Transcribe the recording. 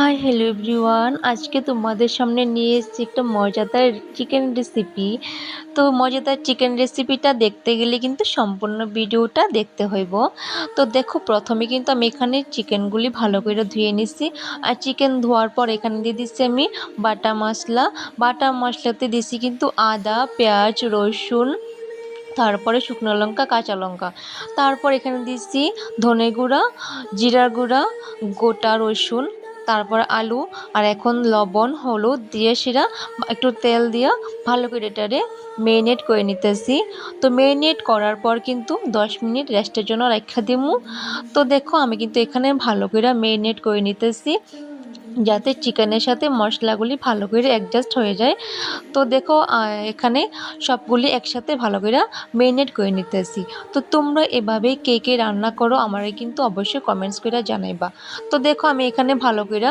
Hi hello everyone, আজকে তোমাদের সামনে নিয়ে এসেছি একটা মজাদার চিকেন রেসিপি। তো মজাদার চিকেন রেসিপিটা দেখতে গেলে কিন্তু সম্পূর্ণ ভিডিওটা দেখতে হইব। তো দেখো, প্রথমে কিন্তু আমি এখানে চিকেনগুলি ভালো করে ধুয়ে নিছি। আর চিকেন ধোয়ার পর এখানে দিয়ে দিচ্ছি আমি বাটা মশলাতে দিছি কিন্তু আদা, পেঁয়াজ, রসুন, তারপরে শুকনো লঙ্কা, কাঁচা লঙ্কা। তারপর এখানে দিচ্ছি ধনে গুঁড়া, জিরা গুঁড়া, গোটা রসুন, তারপর আলু। আর এখন লবণ, হলুদ দিয়ে সেটা একটু তেল দিয়ে ভালো করে এটারে মেরিনেট করে নিতেছি। তো মেরিনেট করার পর কিন্তু 10 মিনিট রেস্টের জন্য রাখা দিমু। তো দেখো, আমি কিন্তু এখানে ভালো করে মেরিনেট করে নিতেছি যাতে চিকেনের সাথে মশলাগুলি ভালো করে অ্যাডজাস্ট হয়ে যায়। তো দেখো, এখানে সবগুলি একসাথে ভালো করে মেরিনেট করে নিতেছি। তো তোমরা এভাবেই কে কে রান্না করো আমারে কিন্তু অবশ্যই কমেন্টস করে জানাইবা। তো দেখো, আমি এখানে ভালো করে